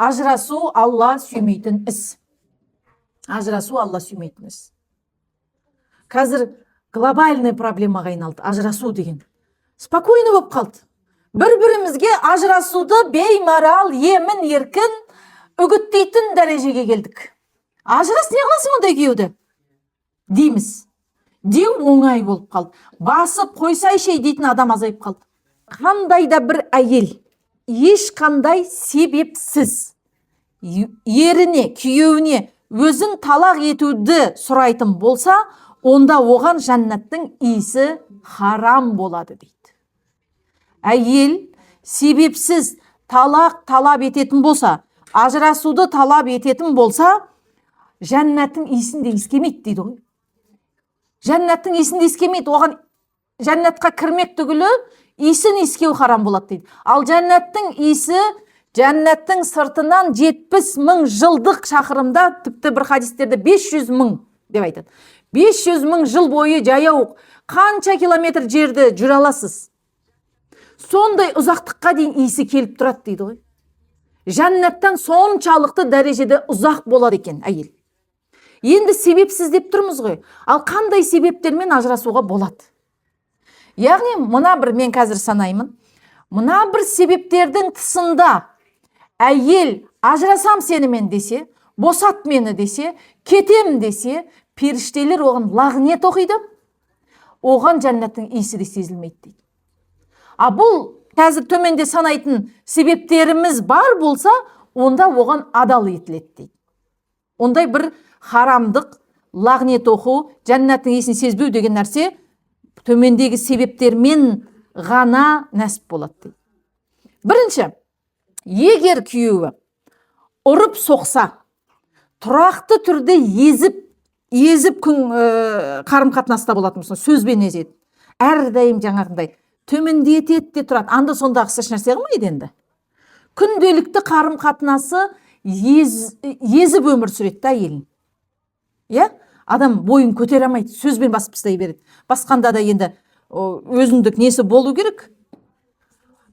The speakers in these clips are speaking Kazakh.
Ажырасу Алла сүймейтін іс. Ажырасу Алла сүймейтін іс. Қазір глобальный проблемаға айналды ажырасу деген. Спокойно болып қалды. Бір-бірімізге ажырасуды беймарал, емін, еркін үгіттейтін дәрежеге келдік. Ажырас, не қыласың ондай күйеуді? Дейміз. Деу оңай болып қалды. Басып қойсайшы дейтін адам азайып қалды. Қандай да бір әйел ешқандай себепсіз еріне, күйеуіне өзін талақ етуді сұрайтын болса, онда оған жәннаттың иісі харам болады дейді. Әйел себепсіз талақ талап ететін болса, ажырасуды талап ететін болса, жәннаттың иісін де иіскемейді дейді ғой. Жәннаттың иісін де иіскемейді, оған жәннатқа кірмек түгілі иісін иіскеу харам болады дейді. Ал жәннаттың иісі жәннаттың сыртынан 70 мың жылдық шақырымда, тіпті бір хадистерде 500 мың деп айтады. 500 мың жыл бойы жаяу қанша километр жерді жүре аласыз. Сондай ұзақтыққа дейін иісі келіп тұрады дейді ғой. Жәннаттан соншалықты дәрежеде ұзақ болады екен әйел. Енді себепсіз деп тұрмыз ғой. Ал қандай себептермен ажырасуға болады? Яғни, мына бір, мен қазір санаймын, мына бір себептердің тысында әйел ажырасам сенімен десе, босат мені десе, кетем десе, періштелер оған лағнет оқиды, оған жәннаттың иісі де сезілмейді дейді. А бұл қазір төменде санайтын себептеріміз бар болса, онда оған адал етіледі дейді. Ондай бір харамдық, лағнет оқу, жәннаттың иісін сезбеу деген нәрсе төмендегі себептермен ғана нәсіп болады дейді. Бірінші, егер күйеуі ұрып соқса, тұрақты түрде езіп қарым-қатынаста болатын болсын, сөзбен езеді. Әрдайым жаңағындай төмендетеді де тұрады. Анда сондағы еш нәрсе қылмайды енді. Күнделікті қарым-қатынасы езіп өмір сүреді әйелін. Адам бойын көтере алмайды, сөзбен басып тастай береді. Басқанда да енді өзіндік несі болу керек.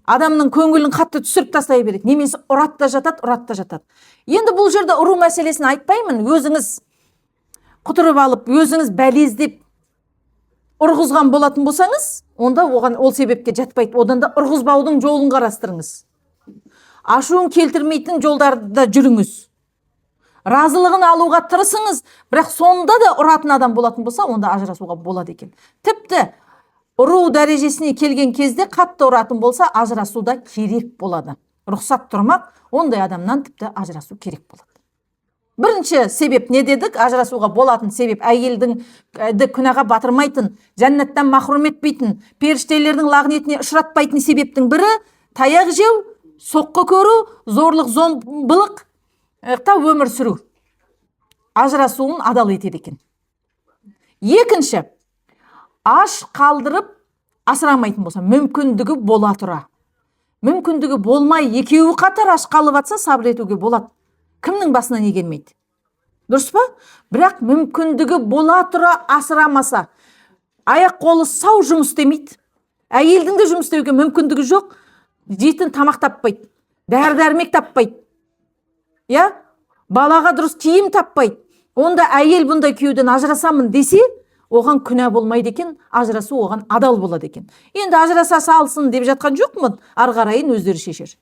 Адамның көңілін қатты түсіріп тастай береді. Немесе ұрат та жатады. Енді бұл жерде ұру мәселесін айтпаймын. Өзіңіз құтырып алып, өзіңіз бәлездеп ұрғызған болатын болсаңыз, онда оған ол себепке жатпайды. Одан да ұрғызбаудың жолын қарастырыңыз. Ашуын келтірмейтін жолдарда жүріңіз. Разылығын алуға тырысыңыз, бірақ сонда да ұратын адам болатын болса, онда ажырасуға болады екен. Тіпті ұру дәрежесіне келген кезде қатты ұратын болса, ажырасуда керек болады. Рұқсат тұрмақ, ондай адамнан тіпті ажырасу керек болады. Бірінші себеп не дедік? Ажырасуға болатын себеп әйелдің күнәға батырмайтын, жәннаттан махрұм етпейтін, періштелердің лағнетіне ұшыратпайтын себептің бірі таяқ жеу, соққы көру, зорлық, зомбылық өмір сүру. Ажырасуын адал етеді екен. Екінші, аш қалдырып асырамайтын болса, мүмкіндігі бола тұра. Мүмкіндігі болмай екеуі қатар аш қалып атса, сабыр етуге болады. Кімнің басына не келмейді? Дұрыс па? Бірақ мүмкіндігі бола тұра асырамаса, аяқ қолы сау жұмыс істемейді. Әйелдің де жұмыс істеуге мүмкіндігі жоқ, жейтін тамақ таппайды, дәрі-дәрмек таппайды. Балаға дұрыс киім таппайды. Онда әйел бұндай күйеуден ажырасамын десе, оған күнә болмайды екен, ажырасу оған адал болады екен. Енді ажыраса салсын деп жатқан жоқпын, ары қарайын өздері шешер.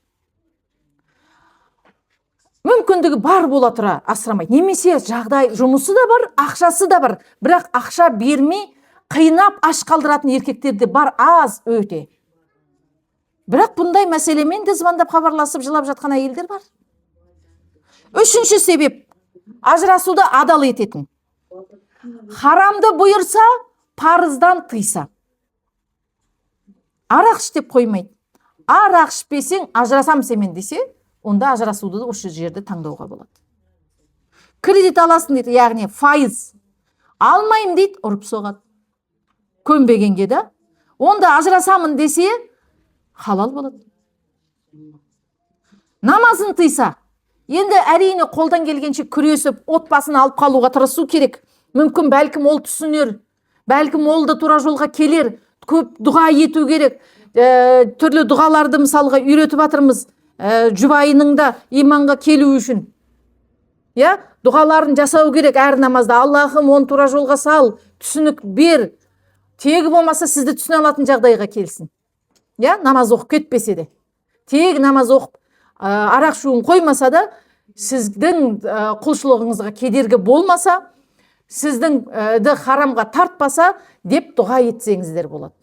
Мүмкіндігі бар бола тұра асырамайды. Немесе жағдай, жұмысы да бар, ақшасы да бар. Бірақ ақша бермей, қиынап аш қалдыратын еркектерде бар, аз өте. Бірақ бұндай мәселемен де звондап хабарласып жылап жатқан әйелдер бар. Үшінші себеп, ажырасуды адал ететін. Харамды бұйырса, парыздан тыйса. Арақ іш деп қоймайды. Арақ ішпесең, ажырасам семен десе, онда ажырасуды осы жерде таңдауға болады. Кредит аласың дейді, яғни файыз. Алмайым дейді, ұрып соғады. Көнбегенге да. Онда ажырасамын десе, халал болады. Намазын тыйса, енді әрине қолдан келгенше күресіп, отбасын алып қалуға тырысу керек. Мүмкін бәлкім ол түсінер, бәлкім ол да тура жолға келер, көп дұға ету керек. Түрлі дұғаларды мысалға үйретіп жатырмыз. жұбайының да иманға келу үшін дұғаларын жасау керек әр намазда. Аллахым оны тура жолға сал, түсінік бер, тегі болмаса сізді түсіне алатын жағдайға келсін. Намаз оқып кетпесе де, тегі намаз оқып арақ шуын қоймаса да, сіздің құлшылығыңызға кедергі болмаса, сіздің харамға тартпаса деп дұға етсеңіздер болады.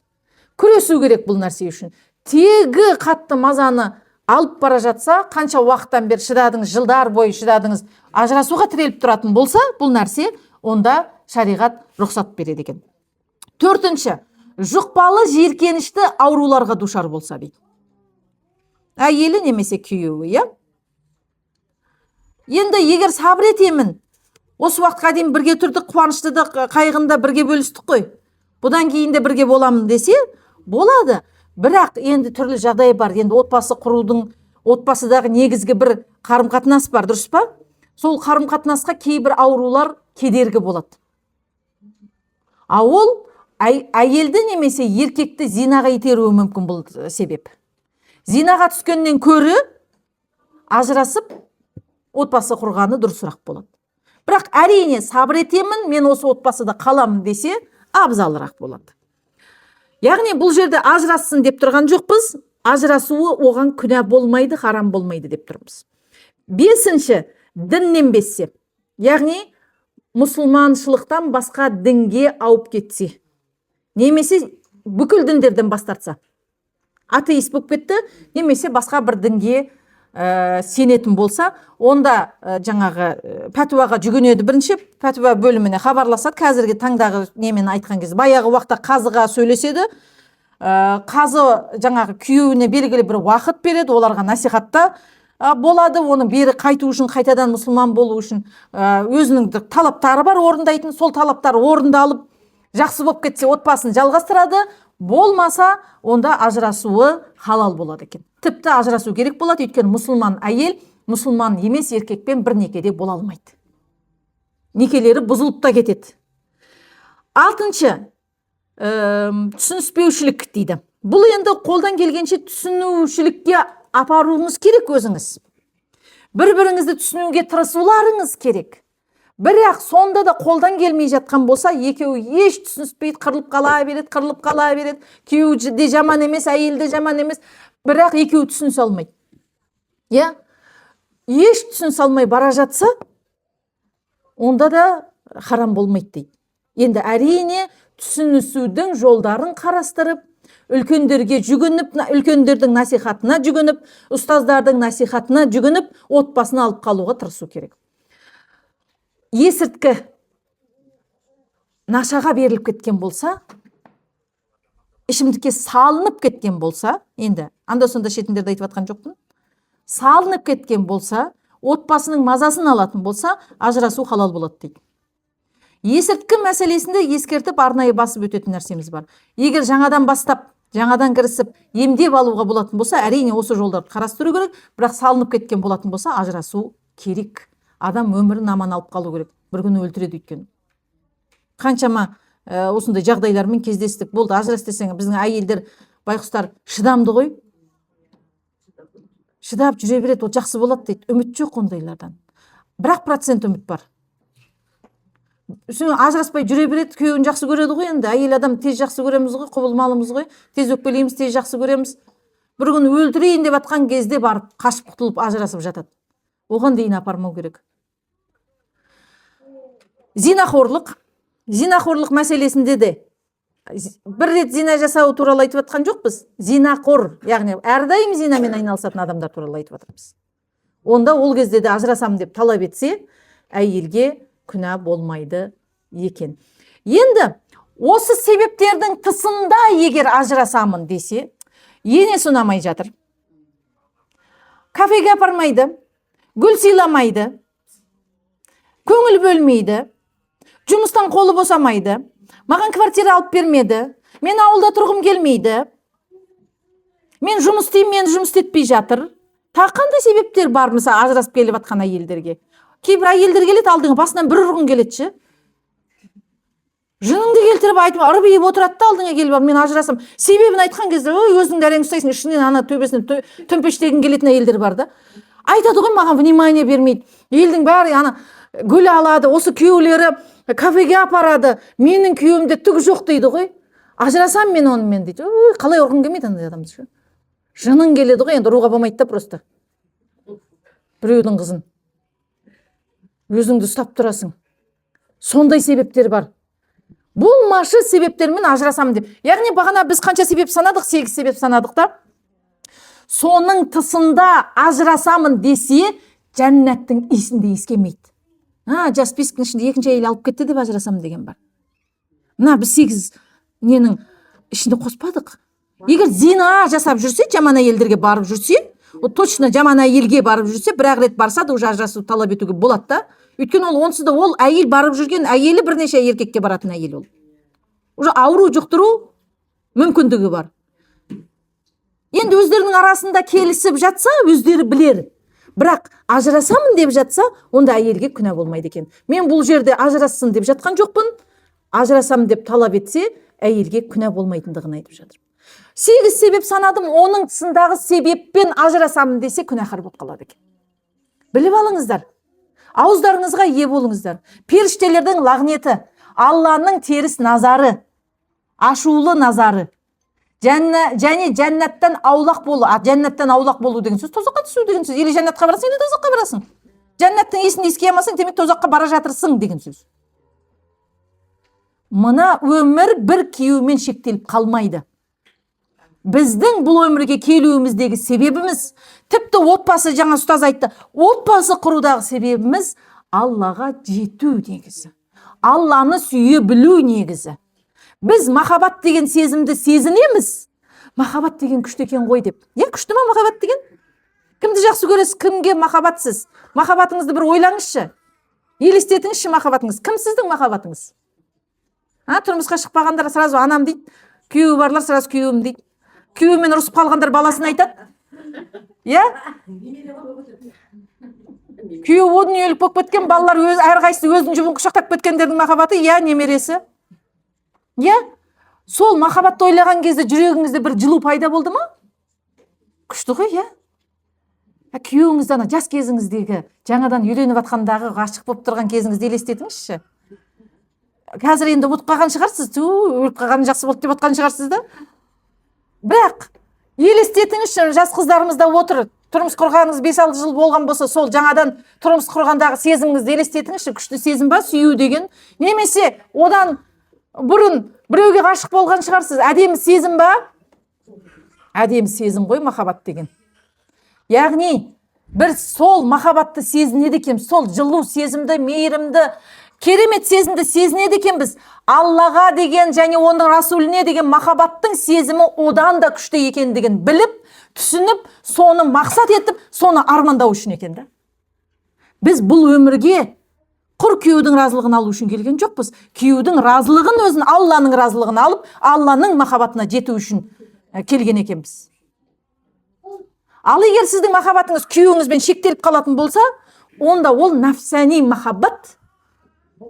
Күресу керек бұл нәрсе үшін. Тегі қатты мазаны алып бара жатса, қанша уақыттан бері шыдадыңыз, жылдар бойы шыдадыңыз, ажырасуға тіреліп тұратын болса, бұл нәрсе онда шариғат рұқсат береді екен. Төртінші, жұқпалы жиіркенішті ауруларға душар болса дейді. Әйелі немесе күйеуі, Енді егер сабыр етемін, осы уақытқа дейін бірге тұрдық, қуанышты да қайғында бірге бөлістік қой, бұдан кейін де бірге боламын десе, болады. Бірақ енді түрлі жағдай бар. Енді отбасы құрудың, отбасыдағы негізгі бір қарым-қатынас бар, дұрыс па? Сол қарым-қатынасқа кейбір аурулар кедергі болады. Ол әйелді немесе еркекті зинаға итеруі мүмкін бұл себеп. Зинаға түскеннен көрі ажырасып отбасы құрғаны дұрысырақ болады. Бірақ әрине сабыр етемін, мен осы отбасыда қаламын десе, абзалырақ болады. Яғни бұл жерде ажырассын деп тұрған жоқпыз, ажырасуы оған күнә болмайды, харам болмайды деп тұрмыз. Бесінші, діннен безсе, яғни мұсылманшылықтан басқа дінге ауып кетсе, немесе бүкіл діндерден бас тартса, атеист болып кетті, немесе басқа бір дінге сенетін болса, онда жаңағы пәтуаға жүгінеді. Бірінші пәтуа бөліміне хабарласады. Қазіргі таңдағы немен айтқан кезде, баяғы уақытта қазыға сөйлеседі. Қазы жаңағы күйеуіне белгілі бір уақыт береді, оларға насихатта болады. Оның бері қайту үшін, қайтадан мұсылман болу үшін өзінің талаптары бар, орындайтын. Сол талаптар орындалып, жақсы болып кетсе, отбасын жалғастырады. Болмаса, онда ажырасуы халал болады екен. Тіпті ажырасу керек болады, өйткені мұсылман әйел мұсылман емес еркекпен бір некеде бола алмайды. Некелері бұзылып та кетеді. Алтыншы, түсініспеушілік дейді. Бұл енді қолдан келгенше түсінушілікке апаруыңыз керек өзіңіз. Бір-біріңізді түсінуге тырысуларыңыз керек. Бірақ сонда да қолдан келмей жатқан болса, екеуі еш түсініспейді, қырылып қала береді. Күйеуі де жаман емес, әйел де жаман емес. Бірақ екеуі түсінісе алмайды. Еш түсінісе алмай бара жатса, онда да харам болмайды дейді. Енді әрине түсінісудің жолдарын қарастырып, үлкендерге жүгініп, үлкендердің насихатына жүгініп, ұстаздардың насихатына жүгініп, отбасын алып қалуға тырысу керек. Есірткі нашаға беріліп кеткен болса, ішімдікке салынып кеткен болса, енді анда-сонда шетіндерді айтып атқан жоқпын, салынып кеткен болса, отбасының мазасын алатын болса, ажырасу халал болады дейді. Есірткі мәселесінде ескертіп арнайы басып өтетін нәрсеміз бар. Егер жаңадан бастап, жаңадан кірісіп, емдеп алуға болатын болса, әрине осы жолдарды қарастыру керек, бірақ салынып кеткен болатын болса, ажырасу керек. Адам өмірін аман алып қалу керек. Бір күні өлтіреді өйткені. Қаншама осындай жағдайлармен кездестік. Болды, ажырас десең, біздің әйелдер, байқұстар шыдамды ғой. Шыдап жүре береді, ол жақсы болады дейді. Үміт жоқ ондайлардан. Бірақ процент үміт бар. Ажыраспай жүре береді, күйеуін жақсы көреді ғой енді. Әйел адам тез жақсы көреміз ғой, құбылмалымыз ғой. Тез өкпелейміз, тез жақсы көреміз. Бір күн өлтірейін деп атқан кезде барып қашып құтылып ажырасып жатады. Оған дейін апармау керек. Зинақорлық мәселесінде де бір рет зина жасау туралы айтып атқан жоқпыз. Зинақор, яғни әрдайым зинамен айналысатын адамдар туралы айтып атырмыз. Онда ол кезде де ажырасам деп талап етсе, әйелге күнә болмайды екен. Енді осы себептердің тысында егер ажырасамын десе, енесі ұнамай жатыр, кафеге апармайды, гүл сыйламайды, көңіл бөлмейді, жұмыстан қолы босамайды, маған квартира алып бермеді, мен ауылда тұрғым келмейді, мен жұмыс істеймін, мен жұмыс істетпей жатыр. Қандай себептер бар, мысалы, ажырасып келіп атқан әйелдерге? Кейбір әйелдер келеді, алдыңа басынан бір ұрғын келеді. жыныңды келтіріп айтып ырбиып отырады да алдыңа келіп мен ажырасам себебін айтқан кезде ой өзіңді әрең ұстайсың ішінен ана төбесінен төмпештегің келетін әйелдер бар да айтады ғой маған внимание бермейді елдің бәрі ана гүл алады осы күйеулері кафеге апарады менің күйеуімде түк жоқ дейді ғой ажырасам мен онымен дейді ой қалай ұрғың келмейді андай адамды ше жының келеді ғой енді ұруға болмайды да просто біреудің қызын өзіңді ұстап тұрасың сондай себептер бар болмашы себептермен ажырасамын деп яғни бағана біз қанша себеп санадық 8 себеп санадық та соның тысында ажырасамын десе жәннаттың иісінде иіскемейді жас бесіктің ішінде екінші әйел алып кетті деп ажырасамын деген бар мына біз 8 ненің ішінде қоспадық егер зина жасап жүрсе жаман әйелдерге барып жүрсе точно жаман әйелге барып жүрсе бір-ақ рет барса да уже ажырасу талап етуге болады да өйткені ол онсыз да ол әйел барып жүрген әйелі бірнеше еркекке баратын әйел ол уже ауру жұқтыру мүмкіндігі бар енді өздерінің арасында келісіп жатса өздері білер бірақ ажырасамын деп жатса онда әйелге күнә болмайды екен мен бұл жерде ажырассын деп жатқан жоқпын ажырасамын деп талап етсе әйелге күнә болмайтындығын айтып жатыр 8 себеп санадым оның тұсындағы себеппен ажырасамын десе күнәһар болып қалады екен біліп алыңыздар ауыздарыңызға ие болыңыздар періштелердің лағнеті Алланың теріс назары ашулы назары және жәннаттан аулақ болу жәннаттан аулақ болу деген сөз тозаққа түсу деген сөз или жәннатқа барасың или тозаққа барасың жәннаттың иісін иіскей алмасаң демек тозаққа бара жатырсың деген сөз мына өмір бір күйеумен шектеліп қалмайды біздің бұл өмірге келуіміздегі себебіміз тіпті отбасы жаңа ұстаз айтты отбасы құрудағы себебіміз Аллаға жету негізі Алланы сүйе білу негізі біз махаббат деген сезімді сезінеміз махаббат деген күшті екен ғой деп күшті ма махаббат деген кімді жақсы көресіз кімге махаббатсыз махаббатыңызды бір ойлаңызшы елестетіңізші махаббатыңыз кім сіздің махаббатыңыз тұрмысқа шықпағандар сразу анам дейді күйеуі барлар сразу күйеуім дейді күйеуімен ұрысып қалғандар баласын айтады күйеуі о дүниелік болып кеткен балалар әрқайсысы өзінің жұбын құшақтап кеткендердің махаббаты немересі сол махаббатты ойлаған кезде жүрегіңізде бір жылу пайда болды ма күшті ғой күйеуіңізді ана жас кезіңіздегі жаңадан үйленіп жатқандағы ғашық болып тұрған кезіңізді елестетіңізші қазір енді ұмытып қалған шығарсыз өліп қалғаны жақсы болды деп отқан шығарсыз да бірақ елестетіңізші жас қыздарымызда отыр тұрмыс құрғаныңыз 5-6 жыл болған болса сол жаңадан тұрмыс құрғандағы сезіміңізді елестетіңізші күшті сезім ба сүю деген немесе одан бұрын біреуге ғашық болған шығарсыз әдемі сезім ба әдемі сезім ғой махаббат деген яғни бір сол махаббатты сезінеді екенбіз сол жылу сезімді мейірімді керемет сезімді сезінеді екенбіз Аллаға деген және оның расуліне деген махаббаттың сезімі одан да күшті екендігін біліп түсініп соны мақсат етіп соны армандау үшін екен да біз бұл өмірге құр күйеудің разылығын алу үшін келген жоқпыз күйеудің разылығын өзін Алланың разылығын алып Алланың махаббатына жету үшін келген екенбіз ал егер сіздің махаббатыңыз күйеуіңізбен шектеліп қалатын болса онда ол нафсани махаббат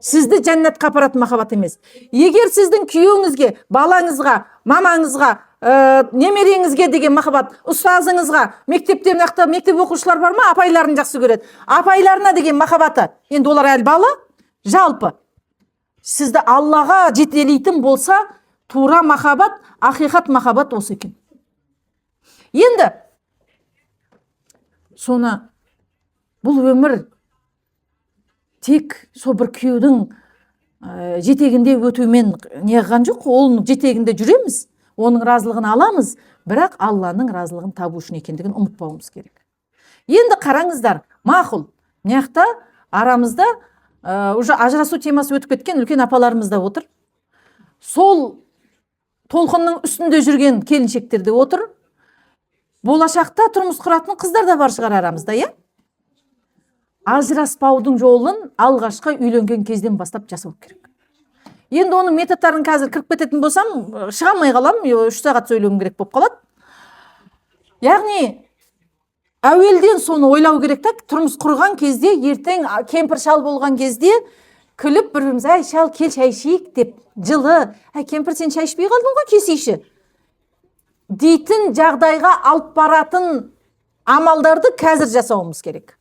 сізді жәннатқа апаратын махаббат емес егер сіздің күйеуіңізге балаңызға мамаңызға немереңізге деген махаббат ұстазыңызға мектепте мектеп оқушылар бар ма апайларын жақсы көреді апайларына деген махаббаты енді олар әлі бала жалпы сізді Аллаға жетелейтін болса тура махаббат ақиқат махаббат осы екен енді соны бұл өмір тек сол бір күйеудің жетегінде өтумен неғған жоқ оның жетегінде жүреміз оның разылығын аламыз бірақ Алланың разылығын табу үшін екендігін ұмытпауымыз керек енді қараңыздар мақұл мына арамызда уже ажырасу темасы өтіп кеткен үлкен апаларымыз да отыр сол толқынның үстінде жүрген келіншектер де отыр болашақта тұрмыс құратын қыздар да бар шығар арамызда ажыраспаудың жолын алғашқы үйленген кезден бастап жасау керек енді оның методтарын қазір кіріп кететін болсам шыға алмай қалам 3 сағат сөйлеуім керек болып қалады яғни әуелден соны ойлау керек та тұрмыс құрған кезде ертең кемпір шал болған кезде күліп бір біріміз, әй шал кел шай ішейік деп, жылы, әй кемпір сен шай ішпей қалдың ғой, кесейші дейтін жағдайға алып баратын амалдарды қазір жасауымыз керек.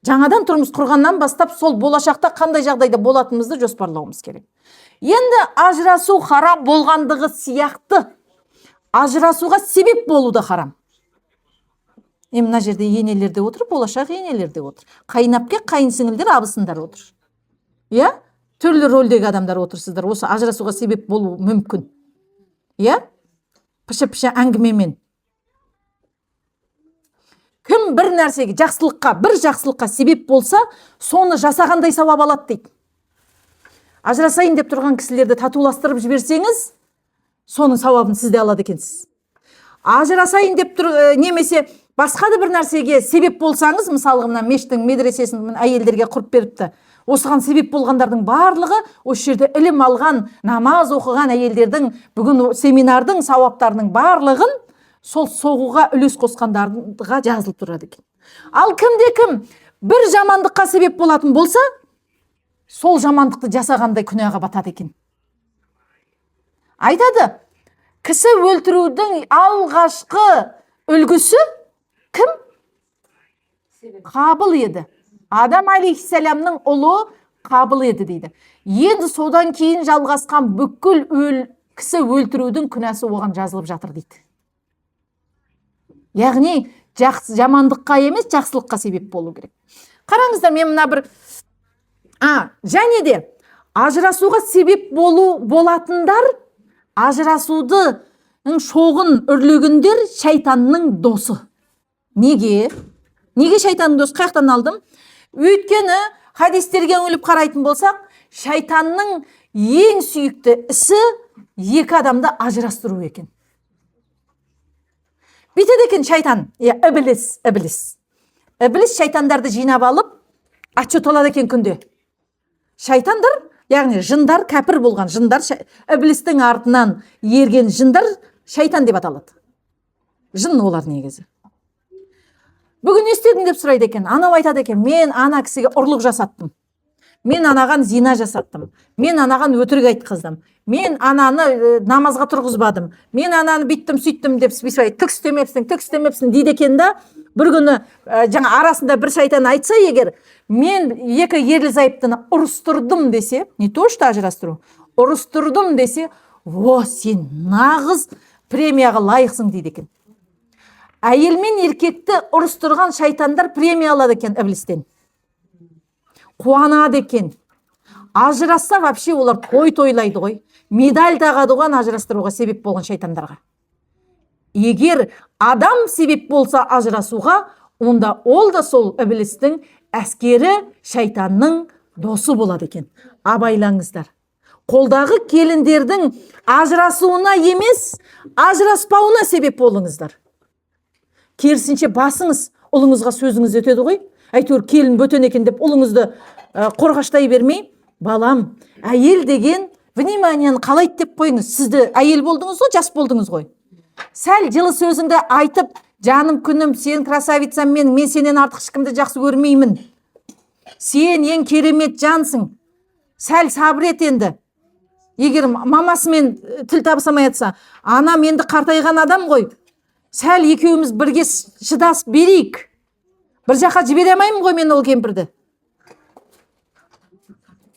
Жаңадан тұрмыс құрғаннан бастап сол болашақта қандай жағдайда болатынымызды жоспарлауымыз керек. Енді ажырасу харам болғандығы сияқты ажырасуға себеп болу да харам. Мына жерде енелер де отыр, болашақ енелер де отыр. Қайынапке, қайынсіңілдер, абысындар отыр. Иә? Түрлі рөлдегі адамдар отырсыздар. Осы ажырасуға себеп болу мүмкін. Иә? Пышы-пышы әңгімемен. Кім бір нәрсеге, бір жақсылыққа себеп болса, соны жасағандай сауап алады дейді. Ажырасайын деп тұрған кісілерді татуластырып жіберсеңіз, соның сауабын сізде алады екенсіз. Ажырасайын деп немесе басқа да бір нәрсеге себеп болсаңыз, мысалға мына мешіттің медресесін әйелдерге құрып беріпті. Осыған себеп болғандардың барлығы осы жерде ілім алған, намаз оқыған әйелдердің бүгін семинардың сауаптарының барлығын сол соғуға үлес қосқандарға жазылып тұрады екен. Ал кім бір жамандыққа себеп болатын болса, сол жамандықты жасағандай күнәға батады екен. Айтады, кісі өлтірудің алғашқы үлгісі кім? Қабыл еді. Адам алейхиссаламның ұлы Қабыл еді дейді. Енді содан кейін жалғасқан бүкіл кісі өлтірудің күнәсі оған жазылып жатыр дейді. Яғни жамандыққа емес, жақсылыққа себеп болу керек. Қараңыздар, мен мына бір және де ажырасуға себеп болатындар, ажырасудың шоғын үрлегендер шайтанның досы. Неге? Неге шайтанның досы? Қаяқтан алдым? Өйткені хадистерге үңіліп қарайтын болсақ, шайтанның ең сүйікті ісі екі адамды ажырастыру екен. Бүйтеді екен шайтан, ібліс. Ібліс шайтандарды жинап алып, отчет алады екен күнде. Шайтандар, яғни жындар, кәпір болған жындар, іблістің артынан ерген жындар шайтан деп аталады. Жын олар негізі. Бүгін не істедің деп сұрайды екен. Анау айтады екен, мен ана кісіге ұрлық жасаттым. Мен анаған зина жасаттым. Мен анаған өтірік айтқыздым. Мен ананы намазға тұрғызбадым. Мен ананы биттім, сөйттім деп түк істемепсің дейді екен да. Бір күні жаңа арасында бір шайтан айтса егер, мен екі ерлі зайыптыны ұрыстырдым десе, не то что ажырастыру, ұрыстырдым десе, сен нағыз премияға лайықсың дейді екен. Әйел мен еркекті ұрыстырған шайтандар премия алады екен іблістен. Қуанады екен. Ажырасса вообще олар тойлайды ғой. Медаль тағады ғой ажырастыруға себеп болған шайтандарға. Егер адам себеп болса ажырасуға, онда ол да сол іблістің әскері, шайтанның досы болады екен. Абайлаңыздар. Қолдағы келіндердің ажырасуына емес, ажыраспауына себеп болыңыздар. Керісінше басыңыз, ұлыңызға сөзіңіз өтеді ғой. Әйтеуір келін бөтен екен деп ұлыңызды қорғаштай бермей, балам, әйел деген вниманиені қалайды деп қойыңыз. Сізді әйел болдыңыз ғой, жас болдыңыз ғой. Сәл жылы сөзіңді айтып, жаным күнім, сен красавицам, мен сенен артық ешкімді жақсы көрмеймін. Сен ең керемет жансың. Сәл сабыр ет енді. Егер мамасымен тіл табысамай жатса, анам енді қартайған адам ғой. Сәл екеуміз бірге шыдас берейік. Бір жаққа жібере алмаймын ғой мен ол кемпірді.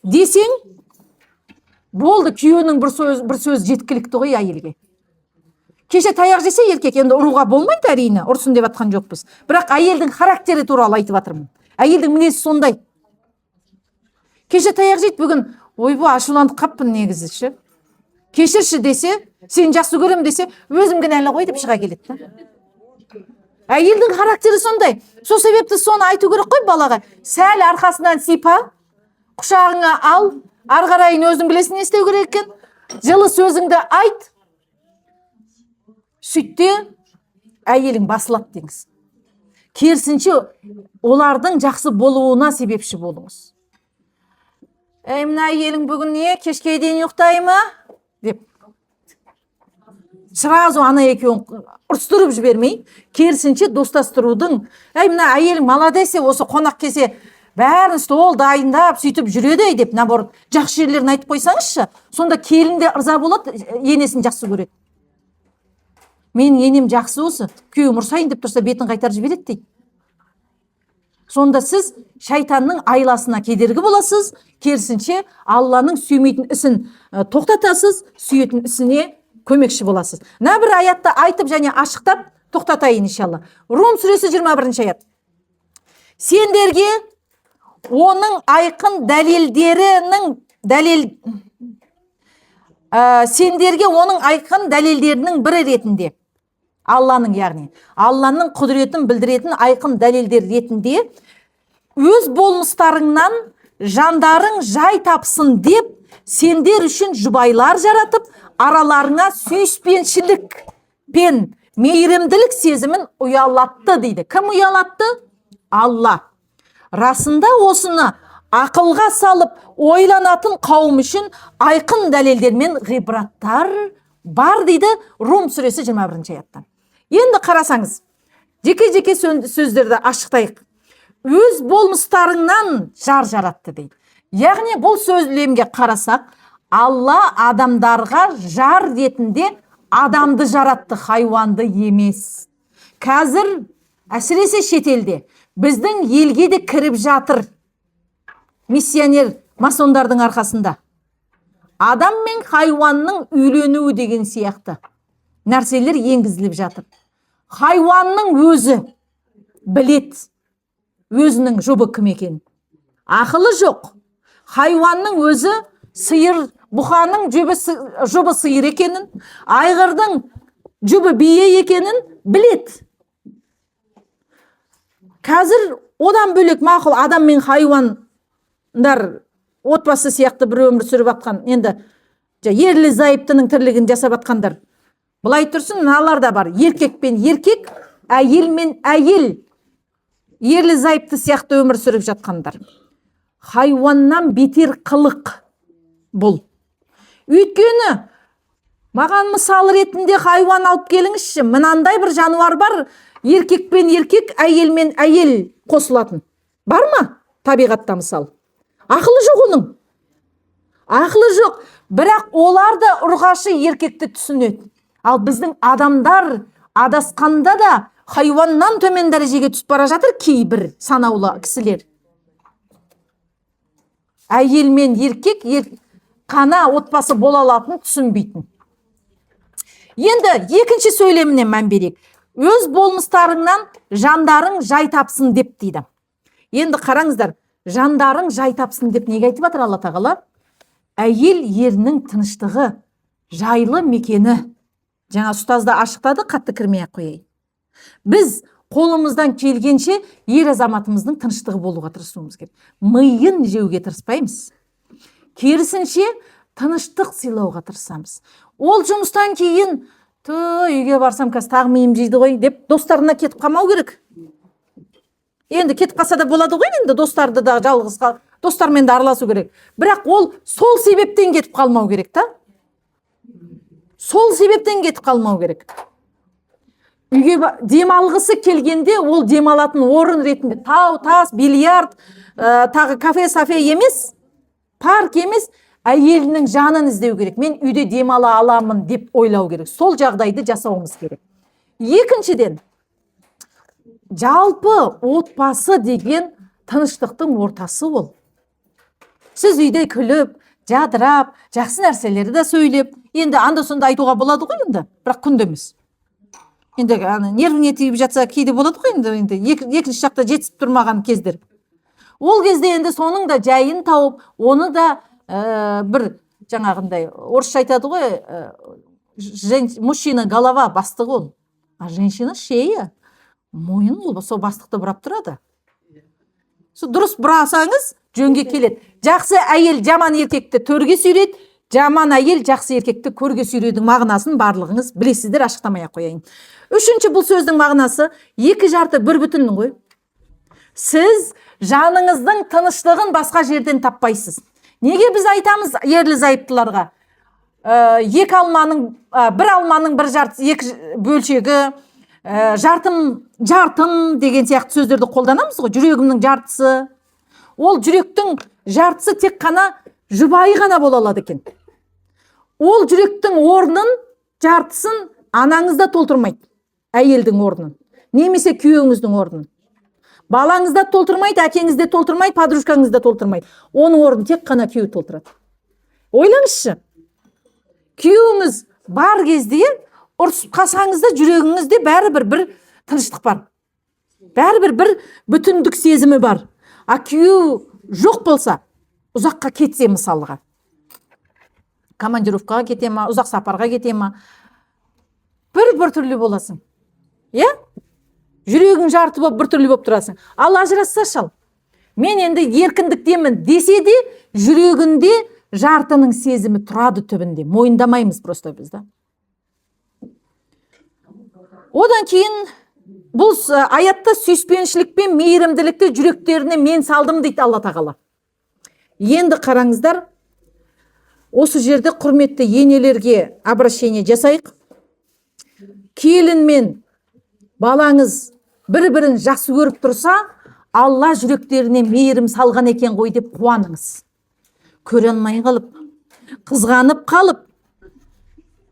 Десең, болды, күйеуінің бір сөз жеткілікті ғой әйелге. Кеше таяқ жесе еркек, енді ұруға болмайды әрине, ұрсын деп атқан жоқпыз. Бірақ әйелдің характері туралы айтып жатырмын. Әйелдің мінезі сондай. Кеше таяқ жейді, бүгін ашуланып қаппын негізі. Кешірші десе, сен жақсы көрем десе, өзім кінәлі ғой деп шыға келеді. Әйелдің характері сондай. Сол себепті соны айту керек қой балаға. Сәл арқасынан сипа, құшағыңа ал, арғарайын өзің білесің не істеу керек екен. Жылы сөзіңді айт. Сөйтте әйелің басылады деңіз. Керісінше олардың жақсы болуына себепші болыңыз. Мына әйелің бүгін не, кешке дейін ұйықтай ма? Деп. Сразу ана екеуін ұрыстырып жібермей, керісінше достастырудың, мына әйелің молодесе, осы қонақ кесе бәрін стол дайындап сөйтіп жүреді деп, наоборот жақсы жерлерін айтып қойсаңызшы, сонда келін де ырза болады, енесін жақсы көреді. Менің енем жақсы осы, күйеуім ұрсайын деп тұрса бетін қайтарып жібереді дейді. Сонда сіз шайтанның айласына кедергі боласыз, керісінше Алланың сүймейтін ісін тоқтатасыз, сүйетін ісіне көмекші боласыз. Бір аятты айтып және ашықтап тоқтатайын иншалла. Рум сүресі 21 аят. Сендерге оның айқын дәлелдерінің бірі ретінде, Алланың, яғни Алланың құдіретін білдіретін айқын дәлелдер ретінде өз болмыстарыңнан жандарың жай тапсын деп сендер үшін жұбайлар жаратып, араларыңа сүйіспеншілік пен мейірімділік сезімін ұялатты дейді. Кім ұялатты? Алла. Расында осыны ақылға салып ойланатын қауым үшін айқын дәлелдер мен ғибраттар бар дейді Рум сүресі 21 аяттан. Енді қарасаңыз, жеке-жеке сөздерді ашықтайық. Өз болмыстарыңнан жар жаратты дейді. Яғни бұл сөзлемге қарасақ, Алла адамдарға жар ретінде адамды жаратты, хайуанды емес. Қазір әсіресе шетелде біздің елге де кіріп жатыр миссионер масондардың арқасында. Адам мен хайуанның үйленуі деген сияқты нәрселер енгізіліп жатыр. Хайуанның өзі білет өзінің жұбы кім екенін. Ақылы жоқ. Хайуанның өзі сиыр, бұқаның жұбы сиыр екенін, айғырдың жұбы бие екенін білет. Қазір одан бөлек мақұл адам мен хайуандар отбасы сияқты бір өмір сүріп атқан, енді ерлі зайыптының тірлігін жасап атқандар. Бұлай тұрсын, мыналар да бар. Еркек пен еркек, әйел мен әйел ерлі зайыпты сияқты өмір сүріп жатқандар. Хайуаннан бетер қылық бұл. Өйткені маған мысал ретінде хайуан алып келіңізші, мынандай бір жануар бар, еркек пен еркек, әйел мен әйел қосылатын. Бар ма табиғатта мысал? Ақылы жоқ оның. Ақылы жоқ, бірақ олар да ұрғашы еркекті түсінеді. Ал біздің адамдар адасқанда да хайуаннан төмен дәрежеге түсіп бара жатыр кейбір санаулы кісілер. Әйел мен еркек қана отбасы бола алатынын түсінбейтін. Енді екінші сөйлеміне мән берейік. Өз болмыстарыңнан жандарың жай тапсын деп дейді. Енді қараңыздар, жандарың жай тапсын деп неге айтып жатыр Алла тағала? Әйел ерінің тыныштығы, жайлы мекені. Жаңа ұстазды ашықтады, қатты кірмей қояйын. Біз қолымыздан келгенше ер азаматымыздың тыныштығы болуға тырысуымыз керек. Миын жеуге тырыспаймыз. Керісінше тыныштық сыйлауға тырысамыз. Ол жұмыстан кейін үйге барсам қазір тағы миым жейді ғой деп достарына кетіп қалмау керек. Енді кетіп қалса да болады ғой, енді достарды да жалғыз достармен де араласу керек. Бірақ ол сол себептен кетіп қалмау керек та. Сол себептен кетіп қалмау керек. Үйге демалғысы келгенде ол демалатын орын ретінде тау, тас, бильярд, тағы кафе-сафе емес, парк емес, әйелінің жанын іздеу керек. Мен үйде демала аламын деп ойлау керек. Сол жағдайды жасауымыз керек. Екіншіден, жалпы отбасы деген тыныштықтың ортасы ол. Сіз үйде күліп, жадырап, жақсы нәрселерді де сөйлеп, енді анда-сонда айтуға болады ғой енді, бірақ күнде емес. Енді нервіңе тиіп жатса кейде болады ғой енді екінші жақта жетісіп тұрмаған кездер. Ол кезде енді соның да жайын тауып, оны да бір жаңағындай орысша айтады ғой, мужчина голова, бастығы ол, а женщина шея, мойын ол, сол бастықты бұрап тұрады. Дұрыс бұрасаңыз жөнге келеді. Жақсы әйел жаман еркекті төрге сүйрейді, жаман әйел жақсы еркекті көрге сүйреудің мағынасын барлығыңыз білесіздер, ашықтамай қояйын. Үшінші, бұл сөздің мағынасы екі жарты бір бүтіннің ғой. Сіз жаныңыздың тыныштығын басқа жерден таппайсыз. Неге біз айтамыз ерлі зайыптыларға? Бір алманың бір жарты, екі бөлшегі, жартым деген сияқты сөздерді қолданамыз ғой. Жүрегімнің жартысы. Ол жүректің жартысы тек қана жұбайы ғана бола алады екен. Ол жүректің орнын жартысын анаңызда толтырмайды, әйелдің орнын, немесе күйеуіңіздің орнын. Балаңызда толтырмайды, әкеңізде толтырмайды, подружкаңызда толтырмайды. Оның орнын тек қана күйеу толтырады. Ойлаңызшы, күйеуіңіз бар кезде ұрысып қалсаңызда жүрегіңізде бәрібір бір тыныштық бар. Бәрібір бір бүтіндік сезімі бар. А күйеу жоқ болса, ұзаққа кетсе мысалға, командировкаға кете ма, ұзақ сапарға кете ма, бір түрлі боласың. Е? Жүрегің жарты болып, бір түрлі болып тұрасың. Ал ажырасса шал, мен енді еркіндіктемін десе де, жүрегінде жартының сезімі тұрады түбінде. Мойындамаймыз просто біз да. Одан кейін бұл аятта сүйіспеншілік пен мейірімділікті жүректеріне мен салдым дейді Алла тағала. Енді қараңыздар, осы жерде құрметті енелерге обращение жасайық. Келін мен балаңыз бір-бірін жақсы көріп тұрса, Алла жүректеріне мейірім салған екен ғой деп қуаныңыз. Көре алмай қалып, қызғанып қалып,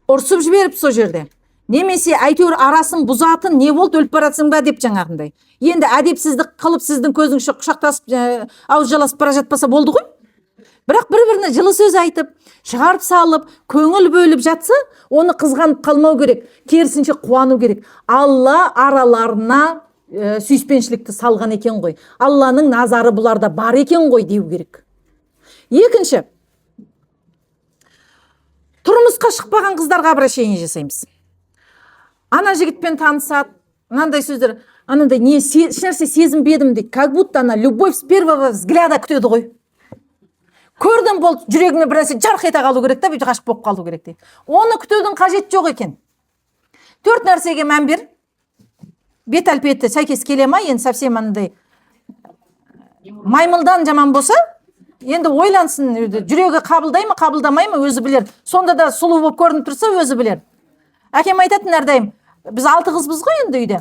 ұрсып жіберіп со жерде. Немесе әйтеуір арасын бұзатын не болды, өліп барасың ба деп жаңағындай. Енді әдепсіздік қылып сіздің көзіңізше құшақтасып, ауыз жаласып бара жатпаса болды ғой. Бірақ бір-біріне жылы сөз айтып, шығарып салып, көңіл бөліп жатса, оны қызғанып қалмау керек, керісінше қуану керек. Алла араларына сүйіспеншілікті салған екен ғой. Алланың назары бұларда бар екен ғой деу керек. Екінші, тұрмысқа шықпаған қыздарға обращение жасаймыз. Ана жігітпен танысады, мынандай сөздер, анандай не ешнәрсе сезінбедім дейді, как будто ана любовь с первого взгляда күтеді ғой. Көрдім болды, жүрегіме бір нәрсе жарқ ете қалу керек та, бүйтіп ғашық болып қалу керек дейді. Оны күтудің қажет жоқ екен. 4 нәрсеге мән бер. Бет әлпеті сәйкес келе ма, енді совсем андай маймылдан жаман болса, енді ойлансын, жүрегі қабылдай ма, қабылдамай ма, өзі білер. Сонда да сұлу болып көрініп тұрса, өзі білер. Әкем айтатын әрдайым, біз 6 қызбыз ғой енді үйде.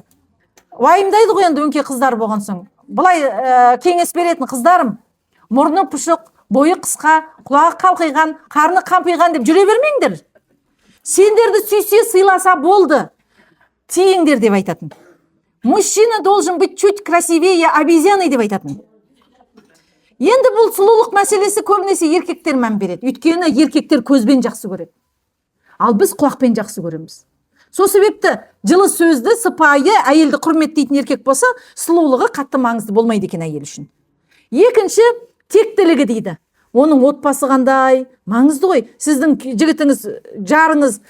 Уайымдайды ғой енді өңкей қыздар болған соң. Бұлай кеңес беретін қыздарым, мұрны пұшық, бойы қысқа, құлағы қалқиған, қарны қампиған деп жүре бермеңдер. Сендерді сүйсе, сыйласа болды. Тиіңдер деп айтатын. Мужчина должен быть чуть красивее обезьяны деп айтатын. Енді бұл сұлулық мәселесі көбінесе еркектер мән береді. Өйткені еркектер көзбен жақсы көреді. Ал біз құлақпен жақсы көреміз. Сол себепті жылы сөзді, сыпайы, әйелді құрметтейтін еркек болса, сұлулығы қатты маңызды болмайды екен әйел үшін. Екінші, тектілігі дейді. Оның отбасы қандай, маңызды ғой. Сіздің жігітіңіз, жарыңыз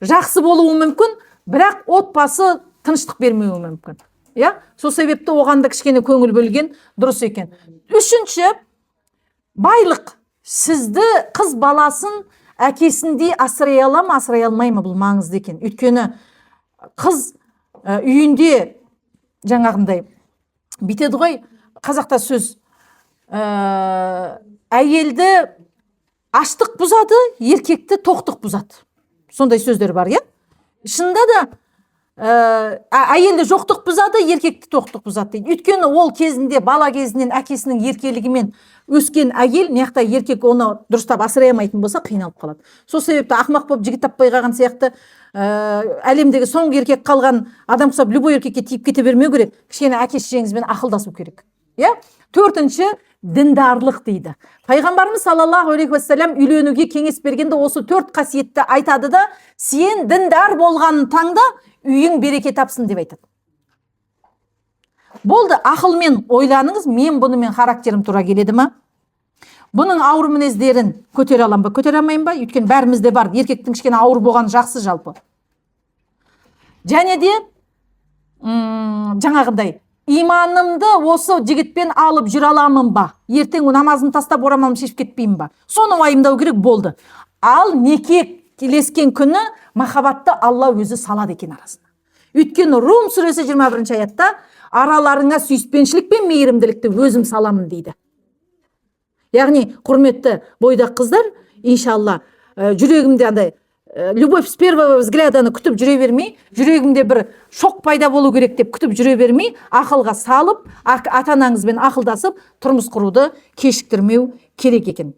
жақсы болуы мүмкін, бірақ отбасы тыныштық бермеуі мүмкін. Я? Сол себепті оғанда кішкене көңіл бөлген дұрыс екен. Үшінші, байлық. Сізді қыз баласын әкесіндей асырай ала ма, асырай алмай ма, бұл маңызды екен. Өйткені қыз үйінде жаңағындай бітеді ғой, қазақта сөз, әйелді аштық бұзады, еркекті тоқтық бұзады. Сондай сөздер бар, я? Шында да әйелді жоқтық бұзады, еркекті тоқтық бұзады дейді. Өйткені ол кезінде, бала кезінен әкесінің еркелігімен өскен әйел, неяқта еркек оны дұрыстап асырай алмайтын болса, қиналып қалады. Сол себепті ақымақ болып жігіт таппай қалған сияқты, әлемдегі соңғы еркек қалған адам құсап, любой еркекке тиіп кете бермеу керек. Кішкене әке-шешеңізбен ақылдасу керек. Я? Төртінші, діндарлық дейді. Пайғамбарымыз саллаллаху алейхи уассалам үйленуге кеңес бергенде осы 4 қасиетті айтады да, сен діндар болғанын таңда, үйің береке тапсын деп айтады. Болды, ақылмен ойланыңыз, мен бұнымен характерім тура келеді ма? Бұның ауыр мінездерін көтере алам ба, көтере алмайым ба? Өйткені бәрімізде бар, еркектің кішкене ауыр болған жақсы жалпы. Және де жаңағындай, иманымды осы жігітпен алып жүре аламын ба? Ертең намазымды тастап орамалымды шешіп кетпеймін ба? Соны уайымдау керек болды. Ал неке келескен күні махаббатты Алла өзі салады екен арасына. Өйткені Рум сүресі 21 аятта араларыңа сүйіспеншілік пен мейірімділікті өзім саламын дейді. Яғни құрметті бойдақ қыздар, иншалла, жүрегімде андай любовь с первого взгляданы күтіп жүре бермей, жүрегімде бір шок пайда болу керек деп күтіп жүре бермей, ақылға салып, ата-анаңызбен ақылдасып, тұрмыс құруды кешіктірмеу керек екен.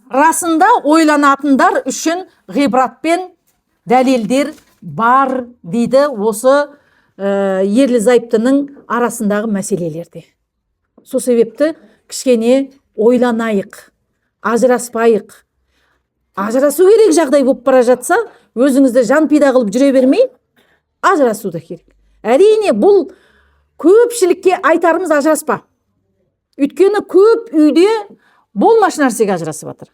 Расында ойланатындар үшін ғибратпен дәлелдер бар дейді осы ерлі зайыптының арасындағы мәселелерде. Сол себепті кішкене ойланайық, ажыраспайық. Ажырасу керек жағдай болып бара жатса, өзіңізді жан пида қылып жүре бермей, ажырасу да керек. Әрине, бұл көпшілікке айтарымыз ажыраспа. Өйткені көп үйде болмаш нәрсеге ажырасып жатыр.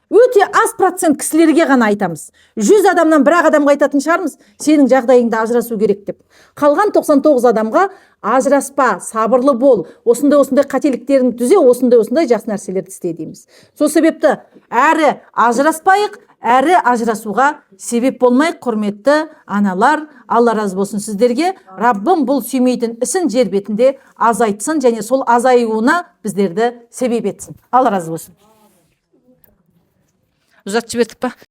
Өте аз процент кісілерге ғана айтамыз. 100 адамнан бір адамға айтатын шығармыз, сенің жағдайыңда ажырасу керек деп. Қалған 99 адамға ажыраспа, сабырлы бол, осындай қателіктерін түзе, осындай жақсы нәрселерді істе дейміз. Сол себепті әрі ажыраспайық, әрі ажырасуға себеп болмайық, құрметті аналар. Алла разы болсын сіздерге. Раббым бұл сүймейтін ісін жер бетінде азайтсын және сол азаюына біздерді себеп етсін. Алла разы болсын. Ұзатып жібердік па?